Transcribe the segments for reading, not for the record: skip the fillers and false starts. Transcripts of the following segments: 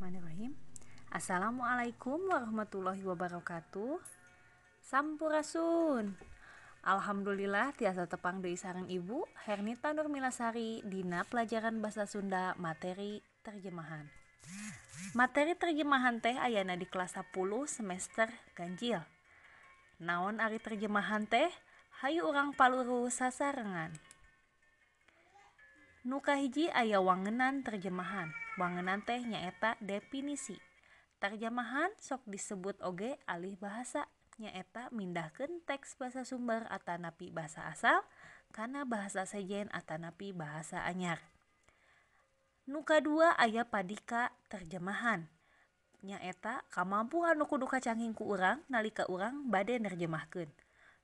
Bismillahirrahmanirrahim. Assalamualaikum warahmatullahi wabarakatuh. Sampurasun. Alhamdulillah tiasa tepang deui sareng Ibu Hernita Nurmilasari dina pelajaran Basa Sunda materi terjemahan. Materi terjemahan teh ayana di kelas 10 semester ganjil. Naon ari terjemahan teh? Hayu urang paluru sasarengan. Nu kahiji aya wangenan terjemahan. Wangenan teh nyaeta definisi. Terjemahan sok disebut oge alih bahasa, nyaeta mindahkeun teks basa sumber atanapi bahasa asal kana bahasa sejen atanapi bahasa anyar. Nu kadua aya padika terjemahan. Nyaeta kamampuan nu kudu kacanggih ku urang nalika urang bade nerjemahkeun.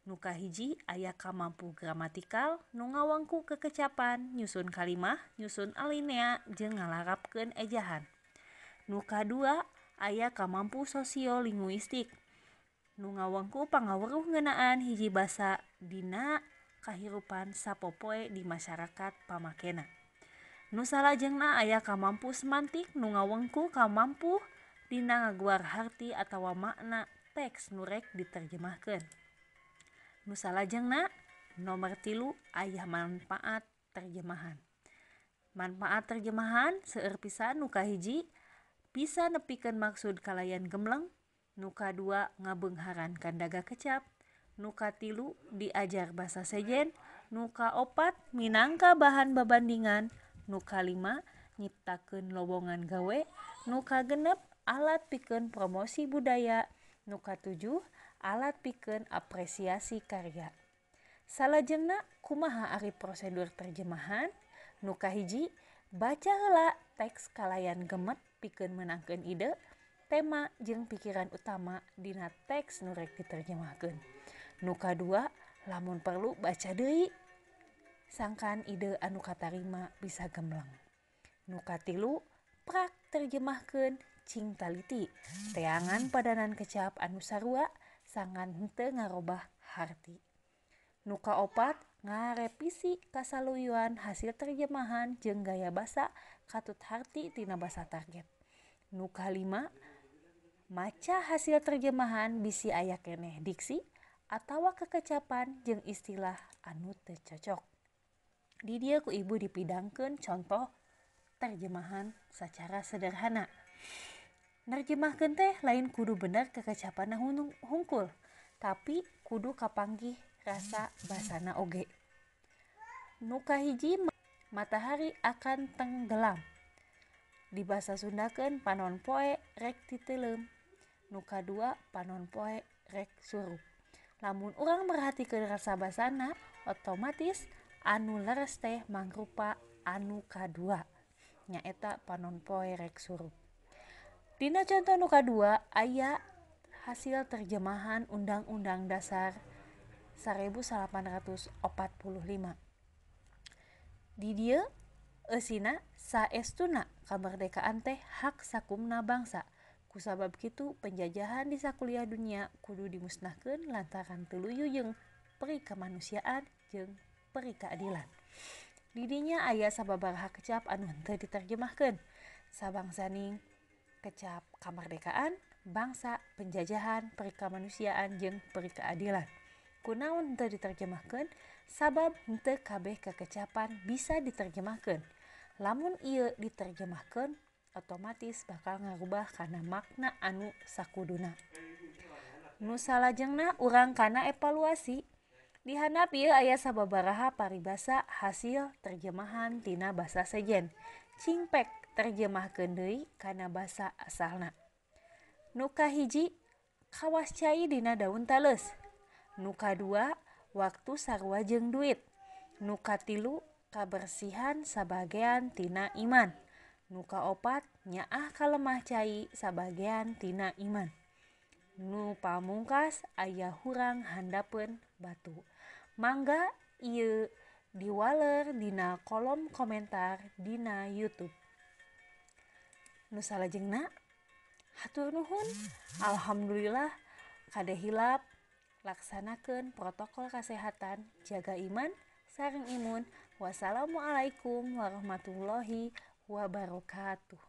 Nu kahiji aya kamampu gramatikal nu ngawangku kekecapan, nyusun kalimah, nyusun alinea, jeung ngalarapkeun ejahan. Nu kadua aya kamampu sosiolinguistik nu ngawangku pangaweuruh ngeunaan hiji basa dina kahirupan sapopoe di masyarakat pamakena. Nu salajengna aya kamampu semantik nu ngawangku kamampu dina ngaguar harti atawa makna teks nu rek diterjemahkeun. Nu salajengna nomor 3 aya manfaat terjemahan. Manfaat terjemahan seueur pisan nu kahiji bisa nepikeun maksud kalayan gemleng, nu kadua ngabeungharan kandaga kecap, nu katilu diajar basa sejen, nu kaopat minangka bahan babandingan, nu kalima nyiptakeun lowongan gawe, nu kagenep alat pikeun promosi budaya, nu katujuh alat pikeun apresiasi karya. Salajengna kumaha ari prosedur terjemahan? Nu kahiji baca heula teks kalayan gemet pikeun meunangkeun ide, tema jeung pikiran utama dina teks nu rek diterjemahkeun. Nu kadua lamun perlu baca deui sangkan ide anu katarima bisa gemleng. Nu katilu prak terjemahkeun cing taliti, teangan padanan kecap anu sarua sangan henteu ngarobah harti. Nu kaopat ngarevisi kasaluyuan hasil terjemahan jeung gaya basa katut harti tina basa target. Nu kalima maca hasil terjemahan bisi aya keneh diksi atawa kekecapan jeung istilah anu teu cocok. Di dieu ku Ibu dipidangkeun contoh terjemahan sacara sederhana. Nerjemahkeun teh lain kudu bener kekecapanna hungkul, tapi kudu kapanggih rasa basana oge. Nu kahiji matahari akan tenggelam. Di basa Sundakeun panon poe rek titeuleum. Nu kadua panon poe rek surup. Lamun urang merhatikeun rasa basana, otomatis anu leres teh mangrupa anu kadua, nyaeta panon poe rek surup. Dina contoh nu kadua aya hasil terjemahan Undang-Undang Dasar 1845. Di dieu eusina saestuna kamardekaan teh hak sakumna bangsa. Kusabab kitu penjajahan di sakuliah dunia kudu dimusnahkeun lantaran teu luyu jeung peri kamanusiaan jeung peri keadilan. Di dinya aya sababaraha kecap anu henteu diterjemahkeun. Sabangsaning kecap kamardekaan, bangsa, penjajahan, peri kamanusiaan jeung peri keadilan. Kunaon henteu diterjemahkeun? Sabab henteu kabeh kekecapan bisa diterjemahkeun. Lamun ieu diterjemahkeun, otomatis bakal ngarubah kana makna anu sakuduna. Nu salajengna urang kana evaluasi. Di handap ieu aya sababaraha paribasa hasil terjemahan tina basa sejen. Cingpek terjemahkeun deui kana basa asalna. Nu kahiji kawas cai dina daun tales. Nu kadua waktu sarua jeung duit. Nu katilu kabersihan sabagean tina iman. Nu kaopat nyaah kalemah cai sabagean tina iman. Nu pamungkas aya hurang handapeun batu. Mangga ieu diwaler dina kolom komentar dina YouTube. Nu salajengna hatur nuhun. Alhamdulillah kade hilap laksanakeun protokol kesehatan, jaga iman sareng imun. Wassalamualaikum warahmatullahi wabarakatuh.